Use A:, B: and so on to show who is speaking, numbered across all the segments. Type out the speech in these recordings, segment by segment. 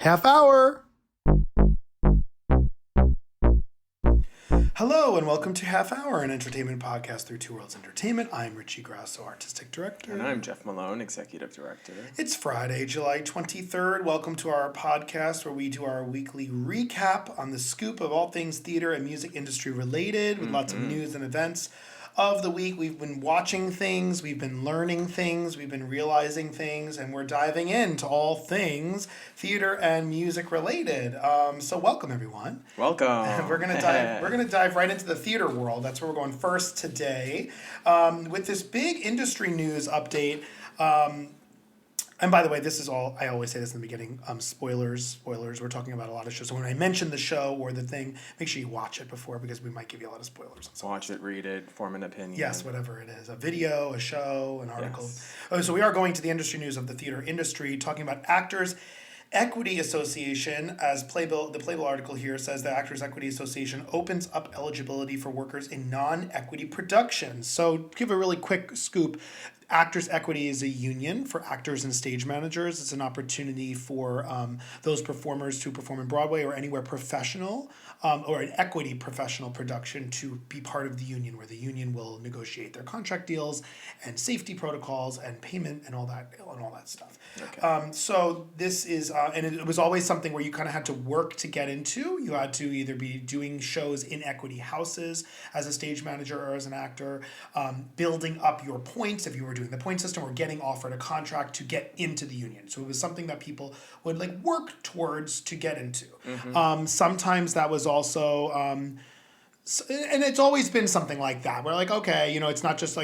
A: Half hour. Hello and welcome to Half Hour, an entertainment podcast through Two Worlds Entertainment. I'm Richie Grasso, Artistic Director.
B: And I'm Jeff Malone, Executive Director.
A: It's Friday, July 23rd. Welcome to our podcast where we do our weekly recap on the scoop of all things theater and music industry related with lots of news and events of the week. We've been watching things, we've been learning things, we've been realizing things, and we're diving into all things theater and music related. So welcome everyone.
B: Welcome.
A: And we're gonna dive right into the theater world. That's where we're going first today, with this big industry news update. And by the way, this is all, I always say this in the beginning, spoilers. We're talking about a lot of shows. So when I mention the show or the thing, make sure you watch it before because we might give you a lot of spoilers.
B: Watch it, read it, form an opinion.
A: Yes, whatever it is. A video, a show, an article.
B: Yes.
A: So we are going to the industry news of the theater industry, talking about Actors Equity Association, as the Playbill article here says, the Actors Equity Association opens up eligibility for workers in non-equity productions. So to give a really quick scoop, Actors Equity is a union for actors and stage managers. It's an opportunity for those performers to perform in Broadway or anywhere professional or an equity professional production to be part of the union, where the union will negotiate their contract deals and safety protocols and payment and all that stuff.
B: Okay.
A: So this is, and it was always something where you kind of had to work to get into. You had to either be doing shows in equity houses as a stage manager or as an actor, building up your points if you were doing the point system, or getting offered a contract to get into the union. So it was something that people would work towards to get into. Sometimes that was also, and it's always been something like that. We're okay, it's not just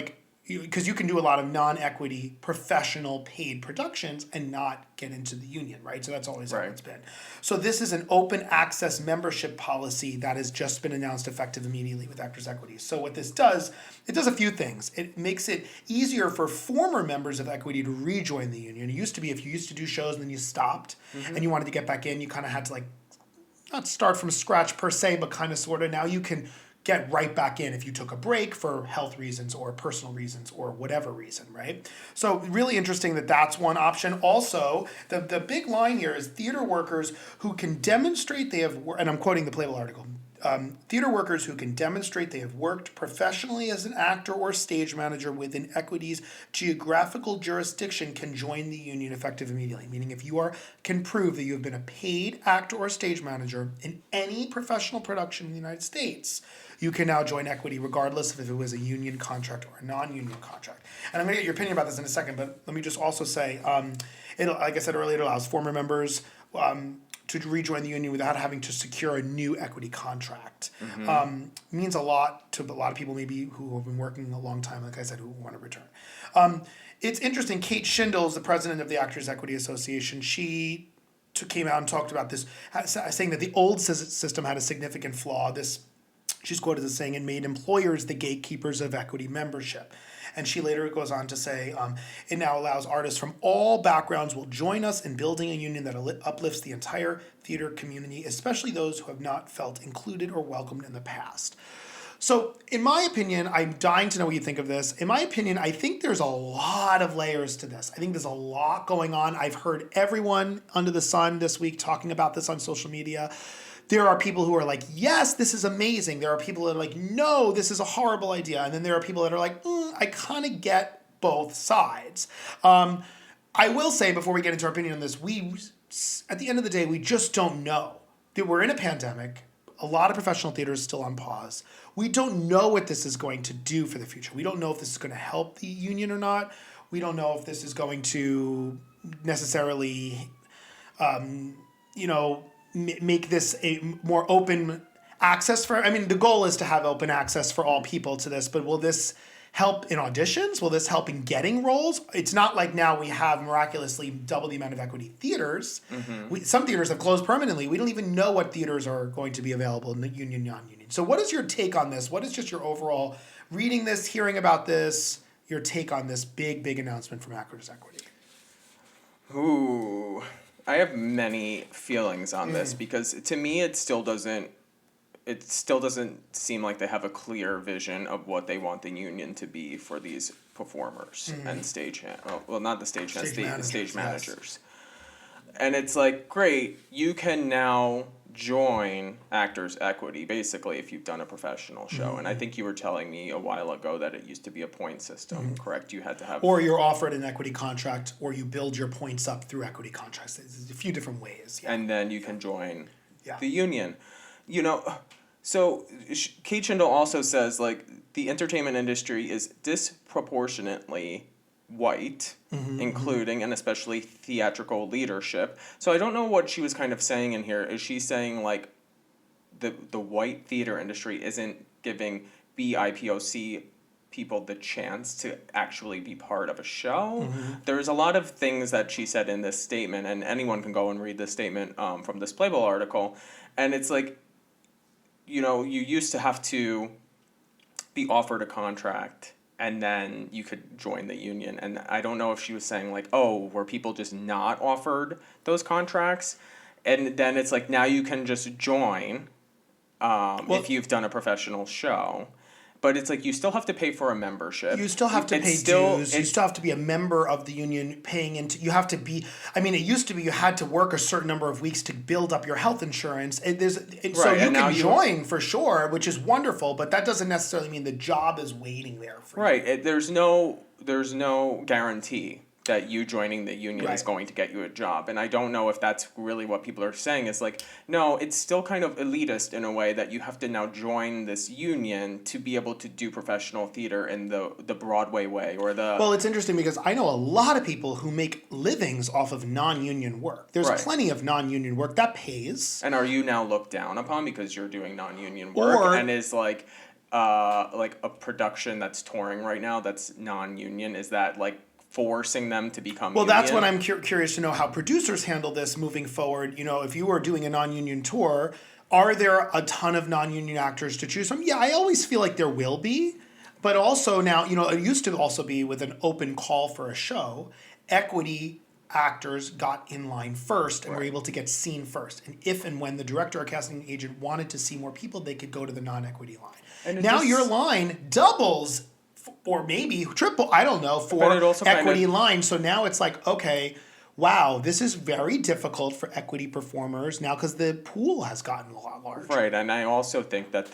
A: because you can do a lot of non-equity professional paid productions and not get into the union, right? So that's always how it's been. So this is an open access membership policy that has just been announced effective immediately with Actors Equity. So what this does, it does a few things. It makes it easier for former members of Equity to rejoin the union. It used to be if you used to do shows and then you stopped and you wanted to get back in, you kind of had to not start from scratch per se, but kind of sort of. Now you can get right back in if you took a break for health reasons or personal reasons or whatever reason, right? So really interesting that that's one option. Also, the big line here is theater workers who can demonstrate they have, and I'm quoting the Playbill article, theater workers who can demonstrate they have worked professionally as an actor or stage manager within Equity's geographical jurisdiction can join the union effective immediately. Meaning if you can prove that you have been a paid actor or stage manager in any professional production in the United States, you can now join Equity regardless of if it was a union contract or a non-union contract. And I'm going to get your opinion about this in a second, but let me just also say, like I said earlier, it allows former members to rejoin the union without having to secure a new equity contract. Means a lot to a lot of people maybe who have been working a long time, like I said, who want to return. It's interesting, Kate Schindels, the president of the Actors Equity Association, she came out and talked about this, saying that the old system had a significant flaw. She's quoted as saying it made employers the gatekeepers of equity membership. And she later goes on to say, it now allows artists from all backgrounds will join us in building a union that uplifts the entire theater community, especially those who have not felt included or welcomed in the past. So in my opinion, I'm dying to know what you think of this. In my opinion, I think there's a lot of layers to this. I think there's a lot going on. I've heard everyone under the sun this week talking about this on social media. There are people who are like, yes, this is amazing. There are people that are like, no, this is a horrible idea. And then there are people that are like, I kind of get both sides. I will say, before we get into our opinion on this, at the end of the day, we just don't know. We're in a pandemic. A lot of professional theater is still on pause. We don't know what this is going to do for the future. We don't know if this is going to help the union or not. We don't know if this is going to necessarily, make this a more open access the goal is to have open access for all people to this, but will this help in auditions? Will this help in getting roles? It's not like now we have miraculously double the amount of equity theaters. Some theaters have closed permanently. We don't even know what theaters are going to be available in the union, non-union. So what is your take on this? What is just your overall reading this, hearing about this, your take on this big, big announcement from Actors Equity?
B: Ooh, I have many feelings on this because to me it still doesn't seem like they have a clear vision of what they want the union to be for these performers and stage managers. And it's like, great, you can now join Actors Equity, basically, if you've done a professional show. And I think you were telling me a while ago that it used to be a point system, correct? You had to have...
A: Or you're offered an equity contract, or you build your points up through equity contracts. There's a few different ways. Yeah.
B: And then you can join
A: Yeah.
B: the union. You know, so Kate Schindel also says, like, the entertainment industry is disproportionately white, including and especially theatrical leadership. So I don't know what she was kind of saying in here. Is she saying, like, the white theater industry isn't giving BIPOC people the chance to actually be part of a show? There's a lot of things that she said in this statement, and anyone can go and read this statement from this Playboy article. And it's like, you know, you used to have to be offered a contract and then you could join the union. And I don't know if she was saying, like, oh, were people just not offered those contracts? And then it's like, now you can just join if you've done a professional show. But it's like, you still have to pay for a membership.
A: You still have to pay dues. You still have to be a member of the union, paying into. You have to be. I mean, it used to be you had to work a certain number of weeks to build up your health insurance. So you can join for sure, which is wonderful. But that doesn't necessarily mean the job is waiting there for you.
B: Right. There's no guarantee that you joining the union is going to get you a job. And I don't know if that's really what people are saying. It's like, no, it's still kind of elitist in a way that you have to now join this union to be able to do professional theater in the Broadway way or the...
A: Well, it's interesting because I know a lot of people who make livings off of non-union work. There's plenty of non-union work that pays.
B: And are you now looked down upon because you're doing non-union work? And is like a production that's touring right now that's non-union, is that like forcing them to become union?
A: That's what I'm curious to know how producers handle this moving forward. You know, if you were doing a non-union tour, are there a ton of non-union actors to choose from? Yeah, I always feel like there will be. But also now, you know, it used to also be with an open call for a show, equity actors got in line first and were able to get seen first. And if and when the director or casting agent wanted to see more people, they could go to the non-equity line. And now your line doubles or maybe triple, I don't know, for equity line. So now it's like, okay, wow, this is very difficult for equity performers now because the pool has gotten a lot larger.
B: Right, and I also think that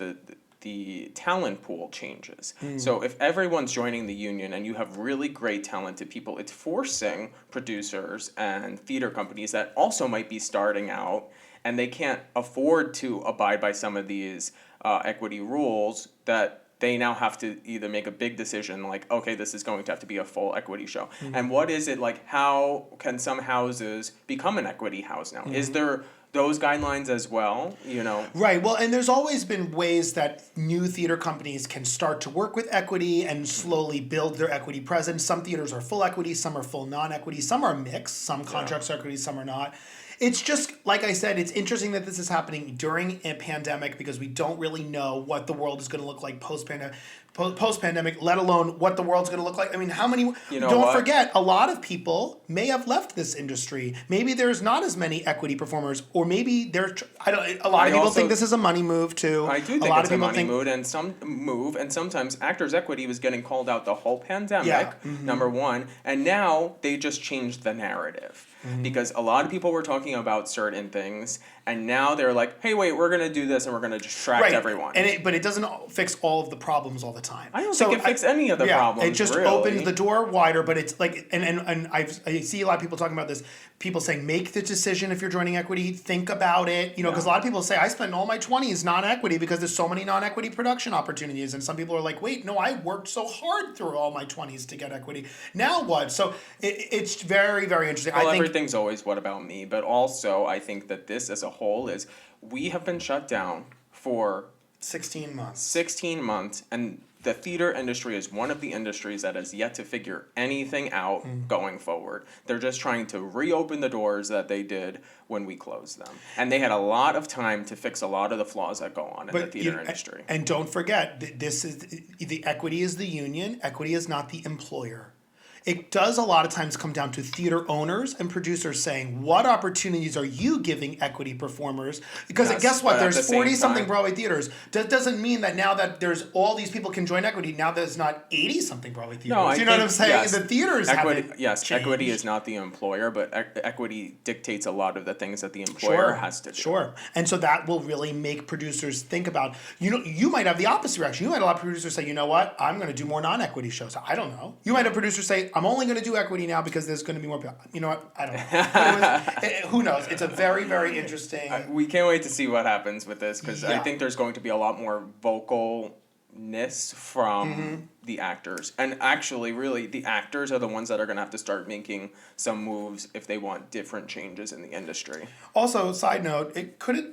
B: the talent pool changes. So if everyone's joining the union and you have really great talented people, it's forcing producers and theater companies that also might be starting out and they can't afford to abide by some of these equity rules, that they now have to either make a big decision like, okay, this is going to have to be a full equity show. And what is it like, how can some houses become an equity house now? Is there those guidelines as well, you know?
A: Right, well, and there's always been ways that new theater companies can start to work with equity and slowly build their equity presence. Some theaters are full equity, some are full non-equity, some are mixed, some contracts are equity, some are not. It's just, like I said, it's interesting that this is happening during a pandemic because we don't really know what the world is going to look like post-pandemic, let alone what the world's going to look like. I mean, how many... Don't forget, a lot of people may have left this industry. Maybe there's not as many equity performers, or maybe they're... a lot of people think this is a money move, too.
B: I do think it's a money move, and sometimes Actors Equity was getting called out the whole pandemic, number one, and now they just changed the narrative. Because a lot of people were talking about certain things, and now they're like, hey, wait, we're going to do this, and we're going to distract everyone.
A: But it doesn't fix all of the problems all the time.
B: I don't think it fixes any of the problems,
A: it just opens the door wider, but it's like, and I see a lot of people talking about this, people saying, make the decision if you're joining equity, think about it, because a lot of people say, I spent all my 20s non-equity because there's so many non-equity production opportunities, and some people are like, wait, no, I worked so hard through all my 20s to get equity. Now what? So it's very, very interesting.
B: Well, everything's always what about me, but also I think that this as a whole is, we have been shut down for
A: 16 months.
B: 16 months, and the theater industry is one of the industries that has yet to figure anything out going forward. They're just trying to reopen the doors that they did when we closed them. And they had a lot of time to fix a lot of the flaws that go on in the theater industry.
A: And don't forget, this is the equity is the union, equity is not the employer. it does a lot of times come down to theater owners and producers saying, what opportunities are you giving equity performers? Because
B: Yes,
A: guess what?
B: but at
A: There's
B: the same
A: 40-something
B: time-
A: Broadway theaters. That doesn't mean that now that there's all these people can join equity, now there's not 80-something Broadway theaters.
B: No, I
A: you know what I'm
B: think,
A: saying?
B: yes,
A: The theaters
B: equity,
A: haven't
B: yes,
A: changed.
B: equity is not the employer, but equity dictates a lot of the things that the employer has to do.
A: Sure. And so that will really make producers think about, you might have the opposite reaction. You might have a lot of producers say, you know what, I'm going to do more non-equity shows. I don't know. You might have producers say, I'm only going to do equity now because there's going to be more people. You know what, I don't know. Who knows? It's a very, very interesting.
B: We can't wait to see what happens with this, because I
A: Yeah.
B: think there's going to be a lot more vocalness from the actors. And actually, really, the actors are the ones that are going to have to start making some moves if they want different changes in the industry.
A: Also, side note,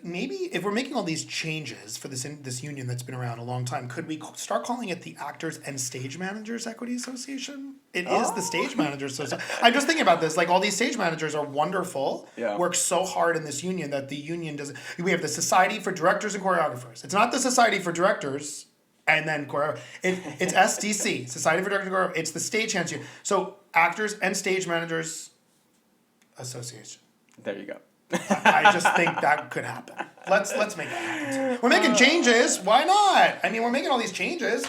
A: maybe if we're making all these changes for this union that's been around a long time, could we start calling it the Actors and Stage Managers Equity Association? It is the Stage Managers Association. I'm just thinking about this. Like, all these stage managers are wonderful.
B: Yeah.
A: Work so hard in this union that the union doesn't. We have the Society for Directors and Choreographers. It's not the Society for Directors and then it's SDC, Society for Directors and Choreographers. It's the Stagehands Union. So, Actors and Stage Managers Association.
B: There you go.
A: I just think that could happen. Let's make that happen. We're making changes. Why not? I mean, we're making all these changes.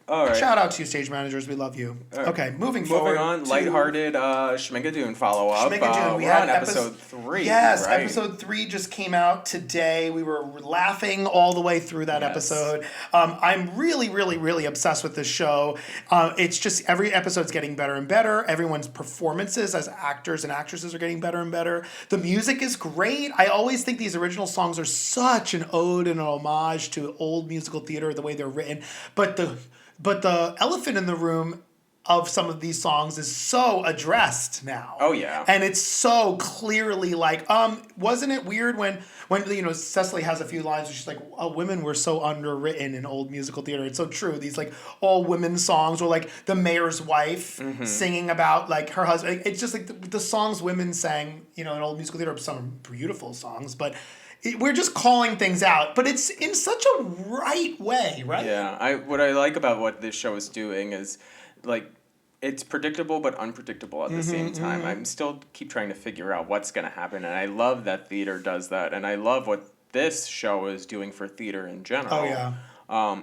B: All right.
A: Shout out to you, stage managers. We love you.
B: All right.
A: Okay, moving forward.
B: Moving on,
A: to
B: lighthearted Schmigadoon follow-up.
A: Schmigadoon.
B: We're on episode 3.
A: Yes,
B: right?
A: episode 3 just came out today. We were laughing all the way through that
B: Yes.
A: episode. I'm really, really, really obsessed with this show. It's just every episode's getting better and better. Everyone's performances as actors and actresses are getting better and better. The music is great. I always think these original songs are such an ode and an homage to old musical theater, the way they're written. But the elephant in the room of some of these songs is so addressed now.
B: Oh, yeah.
A: And it's so clearly like, wasn't it weird when Cecily has a few lines where she's like, oh, women were so underwritten in old musical theater. It's so true. These like all women songs, or like the mayor's wife singing about like her husband. It's just like the songs women sang, in old musical theater. Some are beautiful songs, but we're just calling things out, but it's in such a right way, right?
B: Yeah, what I like about what this show is doing is, like, it's predictable but unpredictable at the same time. I'm still keep trying to figure out what's going to happen, and I love that theater does that, and I love what this show is doing for theater in general.
A: Oh, yeah.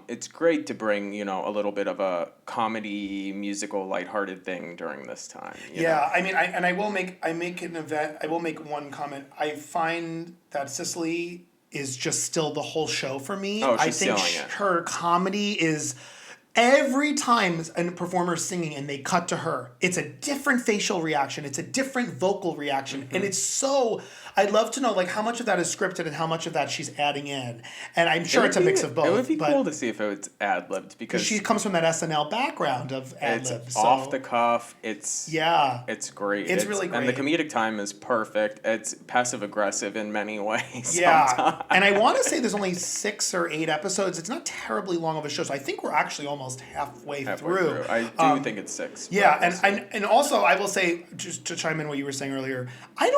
B: It's great to bring, a little bit of a comedy, musical, lighthearted thing during this time. you know?
A: Yeah, I mean, I will make one comment. I find that Cicely is just still the whole show for me.
B: Oh,
A: I
B: she's
A: think
B: selling it.
A: her comedy is every time a performer is singing and they cut to her, it's a different facial reaction, it's a different vocal reaction, and it's so. I'd love to know like how much of that is scripted and how much of that she's adding in, and I'm sure it's a mix of both.
B: It would be
A: but
B: cool to see if it was ad-libbed, because
A: she comes from that SNL background of ad
B: it's
A: lib.
B: off the cuff. It's
A: It's
B: great.
A: It's really
B: And the
A: great.
B: comedic time is perfect. It's passive aggressive in many ways.
A: Yeah,
B: sometimes.
A: and I want to say there's only 6 or 8 episodes. It's not terribly long of a show, so I think we're actually almost halfway through.
B: I do think it's 6.
A: Yeah,
B: but we'll see.
A: and also I will say, just to chime in what you were saying earlier, I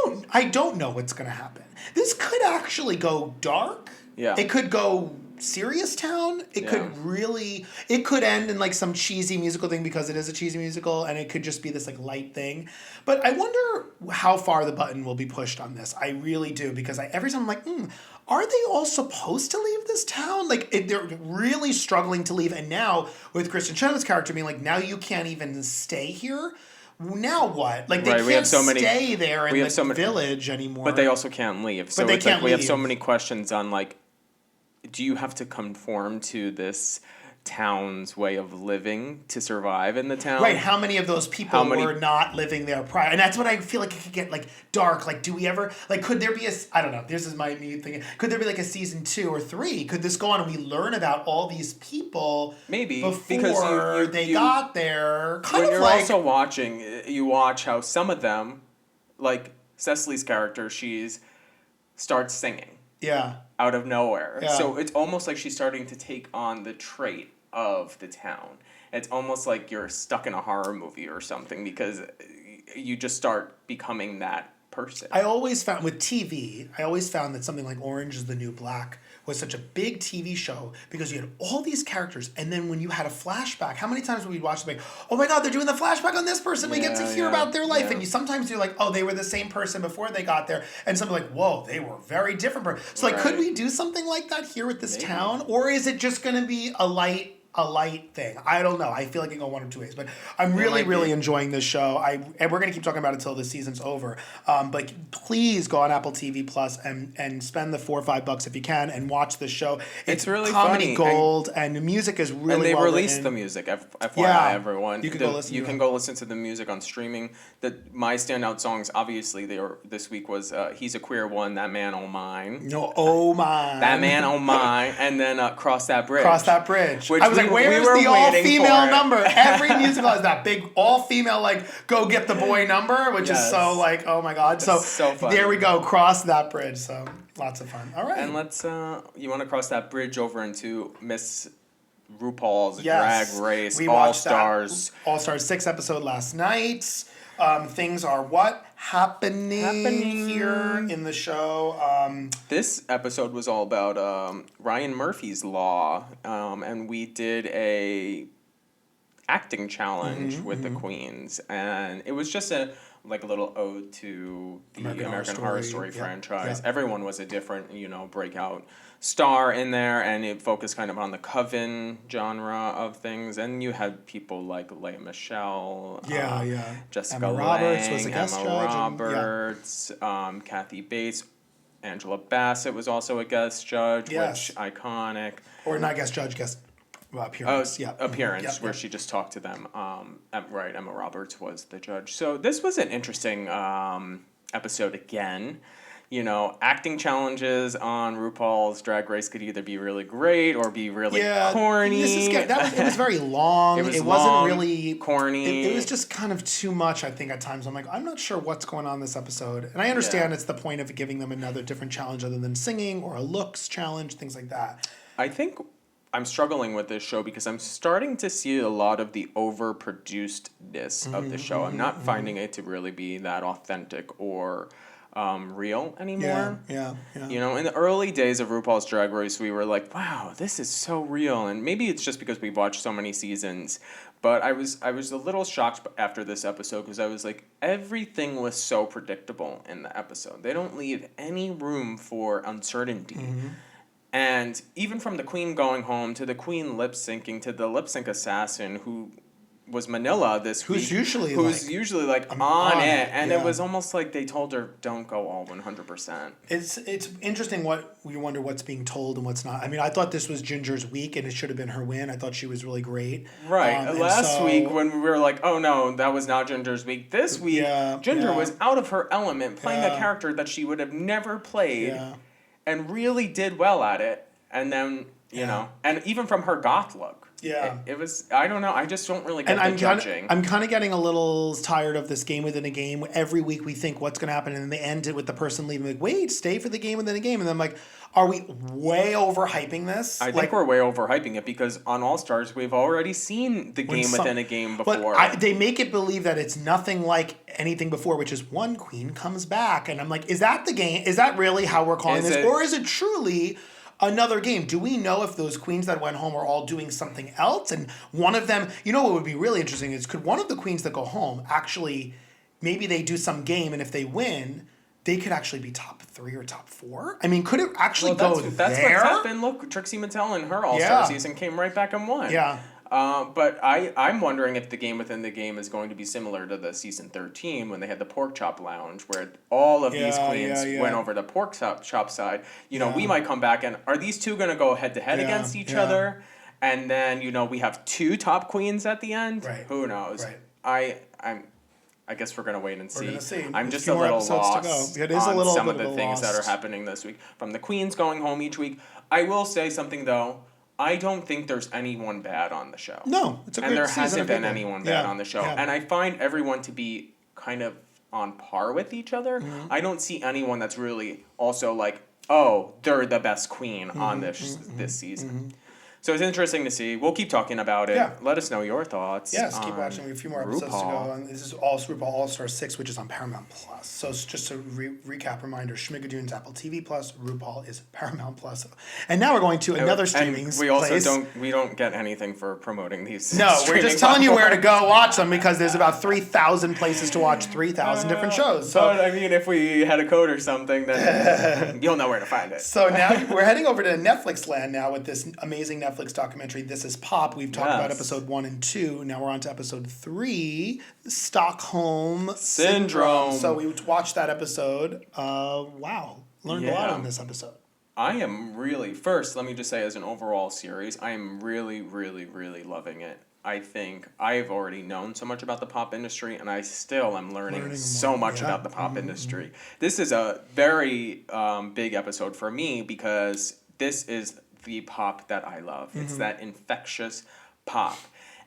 A: don't know what's going to happen. This could actually go dark.
B: Yeah.
A: It could go serious town. It could end in like some cheesy musical thing because it is a cheesy musical, and it could just be this like light thing. But I wonder how far the button will be pushed on this. I really do, because every time I'm like, are they all supposed to leave this town? Like they're really struggling to leave, and now with Kristen Chenoweth's character being like, now you can't even stay here. Now what? Like they can't stay there in the village anymore.
B: But they also can't leave. So
A: they
B: it's
A: can't
B: like we have so
A: leave.
B: many questions on like, do you have to conform to this town's way of living to survive in the town?
A: Right, how many of those people were not living there prior? And that's what I feel like it could get like dark. Like, do we ever could there be I don't know, this is me thinking, could there be like a season 2 or 3? Could this go on and we learn about all these people
B: Maybe,
A: before
B: because
A: they got there?
B: When you're also watching, you watch how some of them, like Cecily's character, starts singing.
A: Yeah.
B: Out of nowhere.
A: Yeah.
B: So it's almost like she's starting to take on the trait of the town. It's almost like you're stuck in a horror movie or something, because you just start becoming that person.
A: I always found with TV, that something like Orange is the New Black was such a big TV show because you had all these characters, and then when you had a flashback, how many times would we watch like, oh my god, they're doing the flashback on this person, we get to hear about their life, and sometimes you're like, oh, they were the same person before they got there, and something like, whoa, they were very different. So like, could we do something like that here with this town, or is it just going to be a light thing? I don't know. I feel like it can go one of two ways, but I'm really enjoying this show. And we're gonna keep talking about it till the season's over. But please go on Apple TV Plus and spend the $4 or $5 if you can and watch this show. It's
B: really
A: comedy
B: funny.
A: gold, and the music is really.
B: And they
A: well
B: released
A: written.
B: the music. FYI, everyone.
A: You can go listen.
B: You can go listen to the music on streaming. My standout songs, obviously, this week was "He's a Queer One," "That Man Oh Mine."
A: No, oh my.
B: That Man Oh Mine, and then "Cross That Bridge."
A: Cross That Bridge.
B: Which
A: I was like, where's the all-female number? Every musical has that big all-female, like, go get the boy number, which is so, like, oh my god. So
B: funny.
A: There we go, Cross That Bridge. So lots of fun. All right.
B: And let's, you want to cross that bridge over into Miss RuPaul's Drag Race
A: we
B: All-Stars.
A: All-Stars 6 episode last night. Things are happening here in the show.
B: This episode was all about Ryan Murphy's Law, and we did a acting challenge with the queens, and it was just a little ode to the American Horror Story franchise. Everyone was a different, breakout star in there, and it focused kind of on the coven genre of things. And you had people like Lea Michele, Jessica
A: Emma
B: Lange,
A: Roberts was a guest
B: Emma
A: judge,
B: Roberts, Kathy Bates, Angela Bassett was also a guest judge, which iconic.
A: Or not guest judge, guest appearance.
B: Appearance, where she just talked to them. Right, Emma Roberts was the judge. So this was an interesting episode again. Acting challenges on RuPaul's Drag Race could either be really great or be really corny.
A: It was very long. It wasn't really
B: corny.
A: It was just kind of too much, I think, at times. I'm like, I'm not sure what's going on in this episode. And I understand it's the point of giving them another different challenge other than singing or a looks challenge, things like that.
B: I think I'm struggling with this show because I'm starting to see a lot of the overproducedness of the show. I'm not finding it to really be that authentic or real anymore.
A: Yeah.
B: In the early days of RuPaul's Drag Race, we were like, wow, this is so real. And maybe it's just because we've watched so many seasons. But I was a little shocked after this episode because I was like, everything was so predictable in the episode. They don't leave any room for uncertainty. And even from the queen going home to the queen lip syncing to the lip sync assassin who was Manila this week. Who's usually on it. And it was almost like they told her, don't go all 100%.
A: It's interesting you wonder what's being told and what's not. I mean, I thought this was Ginger's week and it should have been her win. I thought she was really great.
B: Right. Last week when we were like, oh no, that was not Ginger's week. This week, Ginger was out of her element playing a character that she would have never played and really did well at it. And then, and even from her goth look.
A: Yeah.
B: It was, I don't know, I just don't really get the judging.
A: I'm kind of getting a little tired of this game within a game. Every week we think what's going to happen, and then they end it with the person leaving, like, wait, stay for the game within a game. And then I'm like, are we way overhyping this?
B: I think we're way overhyping it because on All-Stars, we've already seen the game within a game before.
A: But they make it believe that it's nothing like anything before, which is one queen comes back. And I'm like, is that the game? Is that really how we're calling this? Or is it truly another game? Do we know if those queens that went home are all doing something else? And one of them, what would be really interesting is could one of the queens that go home actually, maybe they do some game, and if they win, they could actually be top 3 or top 4? I mean, could it actually go there?
B: That's what's happened. Look, Trixie Mattel in her All-Star season came right back and won.
A: Yeah.
B: But I'm wondering if the game within the game is going to be similar to the season 13 when they had the pork chop lounge where all of these queens went over to pork chop side. We might come back and are these two going to go head to head against each other? And then, we have 2 top queens at the end?
A: Right.
B: Who knows?
A: Right.
B: I guess we're going to wait and see.
A: We're gonna see.
B: I'm just a little lost
A: It is a little
B: some of
A: bit
B: the things that are happening this week. From the queens going home each week. I will say something, though. I don't think there's anyone bad on the show.
A: No, it's a great season.
B: And there hasn't been anyone bad on the show.
A: Yeah.
B: And I find everyone to be kind of on par with each other. I don't see anyone that's really also like, oh, they're the best queen on this season. So it's interesting to see. We'll keep talking about it.
A: Yeah.
B: Let us know your thoughts.
A: Yes, keep watching. We have a few more episodes to
B: RuPaul.
A: go. And this is all RuPaul All-Star 6, which is on Paramount Plus. So it's just a recap reminder, Schmigadoon's Apple TV Plus, RuPaul is Paramount Plus. And now we're going to another streaming
B: And we also
A: place.
B: don't get anything for promoting these.
A: No, we're
B: streaming
A: just telling you where to
B: platforms.
A: go watch them because there's about 3,000 places to watch 3,000 different shows. So
B: But I mean, if we had a code or something, then you'll know where to find it.
A: So now we're heading over to Netflix land now with this amazing Netflix documentary, This Is Pop. We've talked about
B: Yes.
A: episode 1 and 2. Now we're on to episode 3, Stockholm
B: Syndrome.
A: So we watched that episode. Wow. Learned a lot
B: Yeah.
A: on this episode.
B: I am really, first, let me just say, as an overall series, I am really, really, really loving it. I think I've already known so much about the pop industry, and I still am learning so
A: more,
B: much
A: yeah.
B: about the pop industry. This is a very big episode for me because this is the pop that I love. It's that infectious pop.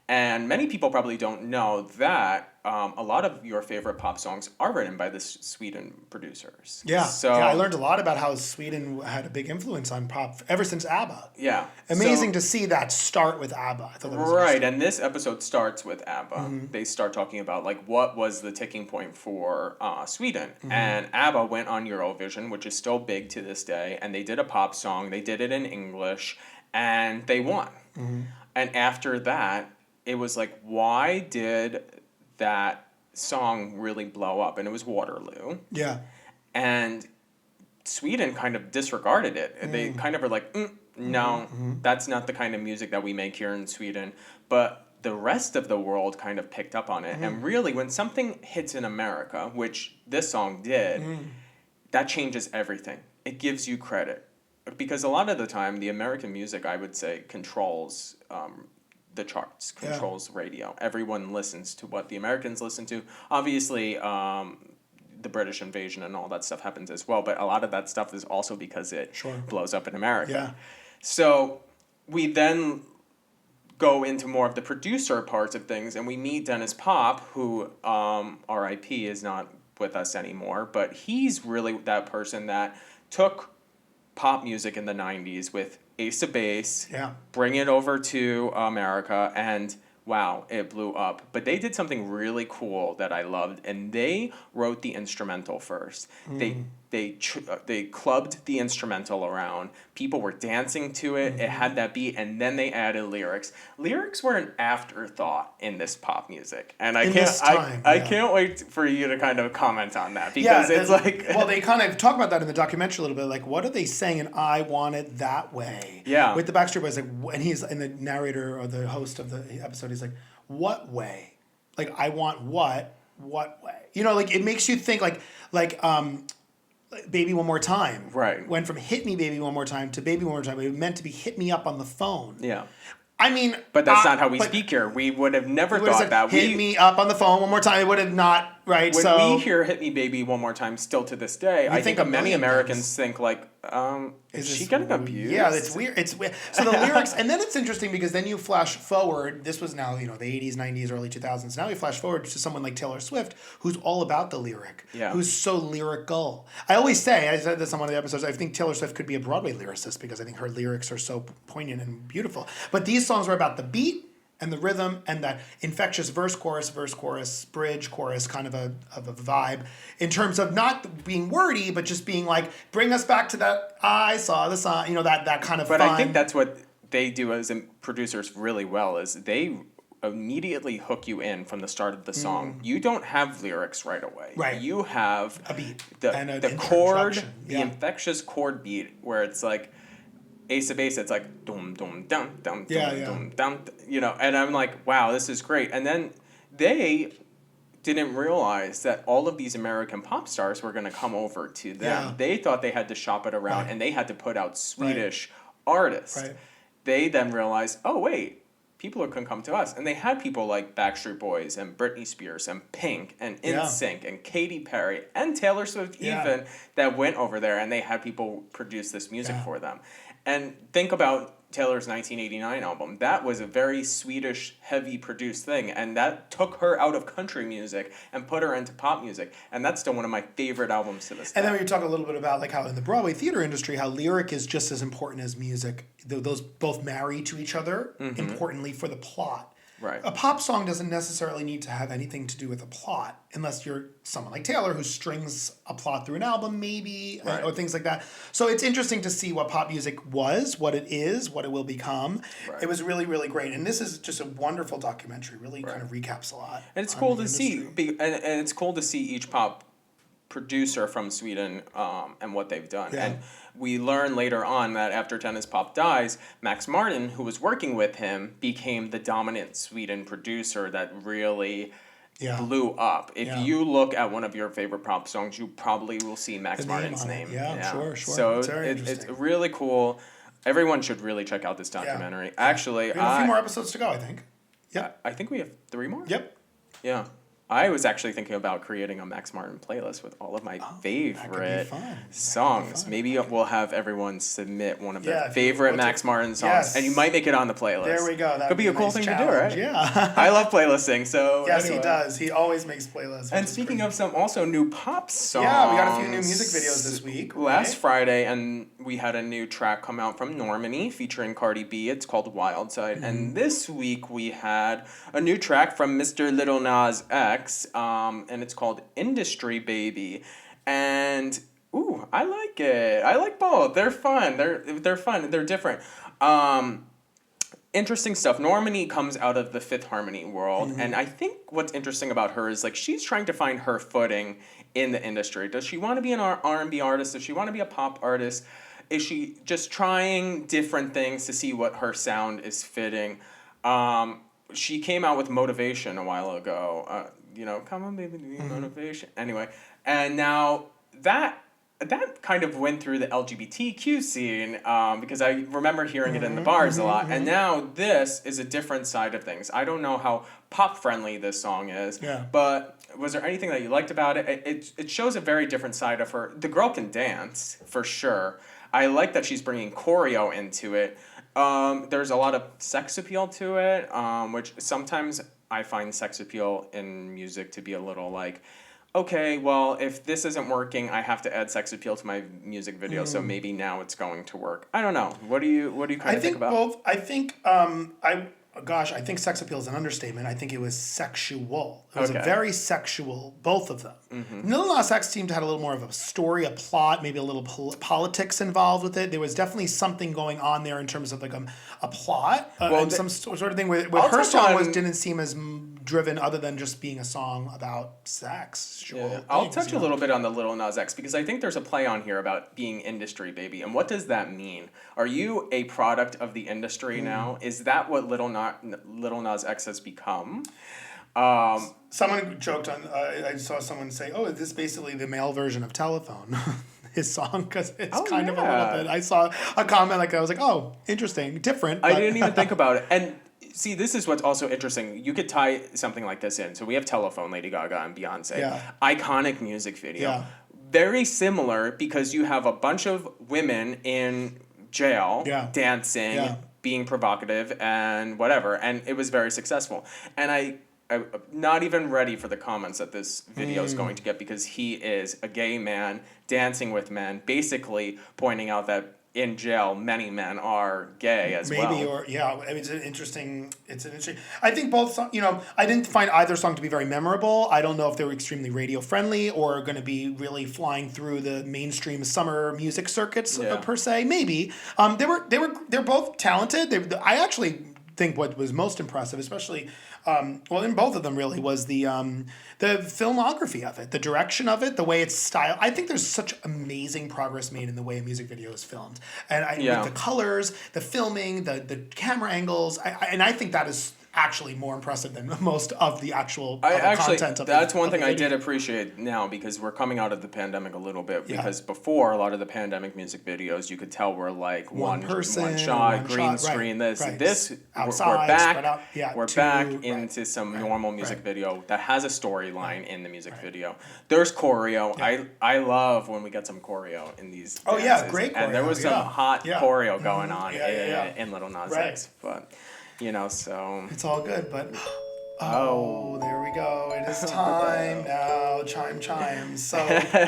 B: And many people probably don't know that a lot of your favorite pop songs are written by the Sweden producers.
A: Yeah.
B: So
A: yeah, I learned a lot about how Sweden had a big influence on pop ever since ABBA.
B: Yeah.
A: Amazing
B: So-
A: to see that start with ABBA. I thought that was
B: Right, and this episode starts with ABBA.
A: Mm-hmm.
B: They start talking about like what was the ticking point for Sweden,
A: Mm-hmm.
B: and ABBA went on Eurovision, which is still big to this day, and they did a pop song. They did it in English, and they won.
A: Mm-hmm.
B: And after that, it was like, why did that song really blow up? And it was Waterloo,
A: Yeah.
B: and Sweden kind of disregarded it. They kind of were like, no, that's not the kind of music that we make here in Sweden. But the rest of the world kind of picked up on it. And really, when something hits in America, which this song did, that changes everything. It gives you credit. Because a lot of the time, the American music, I would say, controls the charts, controls radio. Everyone listens to what the Americans listen to. Obviously, the British invasion and all that stuff happens as well, but a lot of that stuff is also because it blows up in America.
A: Yeah.
B: So we then go into more of the producer parts of things, and we meet Dennis Pop, who R.I.P. is not with us anymore, but he's really that person that took pop music in the 90s with Ace of Base, bring it over to America, and wow, it blew up. But they did something really cool that I loved, and they wrote the instrumental first. They clubbed the instrumental around. People were dancing to it. It had that beat, and then they added lyrics. Lyrics were an afterthought in this pop music, and I can't wait for you to kind of comment on that because it's like
A: well, they kind of talk about that in the documentary a little bit. Like, what are they saying? And I want it that way.
B: Yeah.
A: With the Backstreet Boys, like, and he's and the narrator or the host of the episode. He's like, what way? Like, I want what? What way? You know, like it makes you think like Baby One More Time.
B: Right.
A: Went from Hit Me Baby One More Time to Baby One More Time. It was meant to be Hit Me Up on the phone.
B: Yeah.
A: I mean,
B: but that's not how we speak here. We would have never thought
A: said,
B: that.
A: Hit me up on the phone one more time. It would have not, right?
B: When we hear "Hit Me, Baby" one more time, still to this day, I think many Americans think like, is she getting abused?
A: Yeah, it's weird. It's weird. So the lyrics, and then it's interesting because then you flash forward. This was now the 80s, 90s, early 2000s. Now you flash forward to someone like Taylor Swift, who's all about the lyric, who's so lyrical. I always say, I said this on one of the episodes, I think Taylor Swift could be a Broadway lyricist because I think her lyrics are so poignant and beautiful. But these songs were about the beat and the rhythm and that infectious verse, chorus, bridge, chorus kind of a vibe in terms of not being wordy, but just being like, bring us back to that I saw the sun, that kind of
B: But
A: fun.
B: I think that's what they do as producers really well is they immediately hook you in from the start of the song. You don't have lyrics right away.
A: Right.
B: You have
A: a beat
B: and the chord, the infectious chord beat where it's like Ace of Base, it's like dum dum dum dum dum dum, and I'm like, wow, this is great. And then they didn't realize that all of these American pop stars were going to come over to them.
A: Yeah.
B: They thought they had to shop it around, and they had to put out Swedish artists.
A: Right.
B: They then realized, oh wait, people can come to us, and they had people like Backstreet Boys and Britney Spears and Pink and NSYNC and Katy Perry and Taylor Swift even that went over there, and they had people produce this music for them. And think about Taylor's 1989 album. That was a very Swedish, heavy produced thing, and that took her out of country music and put her into pop music. And that's still one of my favorite albums to this day.
A: And then we talk a little bit about like how in the Broadway theater industry, how lyric is just as important as music. Those both marry to each other, importantly for the plot.
B: Right.
A: A pop song doesn't necessarily need to have anything to do with a plot, unless you're someone like Taylor who strings a plot through an album, maybe,
B: Right.
A: or things like that. So it's interesting to see what pop music was, what it is, what it will become.
B: Right.
A: It was really, really great. And this is just a wonderful documentary, really kind of recaps a lot.
B: And it's
A: on
B: cool
A: the
B: to see,
A: industry.
B: and it's cool to see each pop producer from Sweden and what they've done.
A: Yeah.
B: And we learn later on that after Tennis Pop dies, Max Martin, who was working with him, became the dominant Sweden producer that really blew up. If you look at one of your favorite pop songs, you probably will see Max Martin's name.
A: Yeah, sure.
B: So
A: It's very
B: it's
A: interesting.
B: really cool. Everyone should really check out this documentary. Actually,
A: We have a few more episodes to go, I think. Yep.
B: I think we have 3 more.
A: Yep.
B: Yeah. I was actually thinking about creating a Max Martin playlist with all of my favorite
A: fun.
B: songs. Maybe we'll have everyone submit one of their
A: Yeah, if you-
B: favorite Max Martin songs,
A: Yes.
B: and you might make it on the playlist.
A: There we go. That
B: Could be a cool
A: nice
B: thing to do,
A: challenge.
B: right?
A: Yeah.
B: I love playlisting, so
A: Yes,
B: anyway.
A: he does. He always makes playlists.
B: And
A: which is
B: speaking
A: great.
B: of some also new pop songs.
A: Yeah, we got a few new music videos this week.
B: Last
A: right?
B: Friday, and we had a new track come out from Normani featuring Cardi B. It's called Wild Side.
A: Mm-hmm.
B: And this week we had a new track from Mr. Little Nas X, and it's called Industry Baby. And ooh, I like it. I like both. They're fun. They're fun. They're different. Interesting stuff. Normani comes out of the Fifth Harmony world, and I think what's interesting about her is like she's trying to find her footing in the industry. Does she want to be an R&B artist? Does she want to be a pop artist? Is she just trying different things to see what her sound is fitting? She came out with Motivation a while ago. Come on, baby, give me motivation. Anyway, and now that kind of went through the LGBTQ scene because I remember hearing it in the bars a lot. And now this is a different side of things. I don't know how pop friendly this song is, but was there anything that you liked about it? It shows a very different side of her. The girl can dance, for sure. I like that she's bringing choreo into it. There's a lot of sex appeal to it, which sometimes I find sex appeal in music to be a little like, okay, well, if this isn't working, I have to add sex appeal to my music video, so maybe now it's going to work. I don't know. What do you kind of think about?
A: I think I think sex appeal is an understatement. I think it was sexual. It was a very sexual, both of them. Lil Nas X seemed to have a little more of a story, a plot, maybe a little politics involved with it. There was definitely something going on there in terms of like a plot and some sort of thing where her song didn't seem as driven other than just being a song about sex.
B: I'll touch a little bit on the Lil Nas X because I think there's a play on here about being industry baby. And what does that mean? Are you a product of the industry now? Is that what Lil Nas X has become?
A: Someone joked on. I saw someone say, "Oh, is this basically the male version of Telephone?" His song, because it's kind of a little bit. I saw a comment like that. I was like, "Oh, interesting, different." But.
B: I didn't even think about it. And see, this is what's also interesting. You could tie something like this in. So we have Telephone, Lady Gaga and Beyonce.
A: Yeah.
B: Iconic music video.
A: Yeah.
B: Very similar because you have a bunch of women in jail dancing, being provocative and whatever. And it was very successful. And I'm not even ready for the comments that this video is going to get because he is a gay man dancing with men, basically pointing out that in jail, many men are gay as well.
A: Maybe, or it's an interesting. I think both. I didn't find either song to be very memorable. I don't know if they were extremely radio friendly or going to be really flying through the mainstream summer music circuits per se. Maybe they're both talented. I actually think what was most impressive, especially in both of them really, was the filmography of it, the direction of it, the way it's styled. I think there's such amazing progress made in the way a music video is filmed, and with the colors, the filming, the camera angles, I think that is actually more impressive than most of the actual content of
B: that's one
A: the
B: thing I
A: video.
B: did appreciate now, because we're coming out of the pandemic a little bit,
A: Yeah.
B: because before, a lot of the pandemic music videos you could tell were like one
A: person,
B: shot,
A: one
B: green
A: shot,
B: screen,
A: right,
B: this
A: right.
B: we're
A: Outside,
B: back,
A: spread out, yeah,
B: we're
A: two,
B: back
A: right,
B: into some
A: right,
B: normal music
A: right.
B: video that has a storyline in the music video. There's choreo.
A: Yeah.
B: I love when we get some choreo in these
A: Oh, yeah,
B: dances.
A: great
B: And there
A: choreo,
B: was some
A: yeah.
B: hot
A: Yeah.
B: choreo going on
A: Yeah.
B: in Little Nas
A: Right.
B: X, but you know, so
A: It's all good, but oh, there we go. It is time now. Chime chimes. So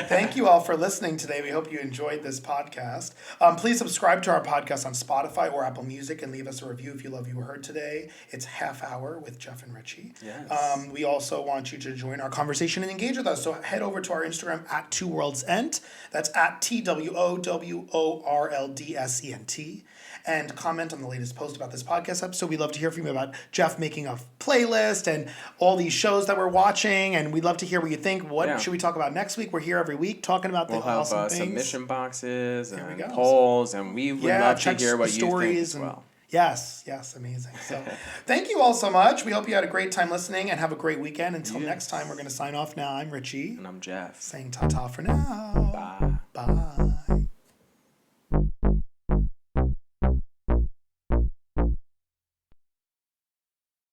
A: thank you all for listening today. We hope you enjoyed this podcast. Please subscribe to our podcast on Spotify or Apple Music and leave us a review if you love what you heard today. It's Half Hour with Jeff and Richie.
B: Yes.
A: We also want you to join our conversation and engage with us. So head over to our Instagram at Two Worlds End. That's at TWOWORLDSENT. And comment on the latest post about this podcast episode. We'd love to hear from you about Jeff making a playlist and all these shows that we're watching. And we'd love to hear what you think. What should we talk about next week? We're here every week talking about the awesome things.
B: Submission boxes
A: There we
B: and
A: go.
B: polls, and we would love to
A: check
B: hear what
A: the
B: you think
A: stories
B: as
A: and-
B: well.
A: Yes, amazing. So thank you all so much. We hope you had a great time listening and have a great weekend. Until next time, we're going to sign off now. I'm Richie.
B: And I'm Jeff.
A: Saying ta-ta for now.
B: Bye.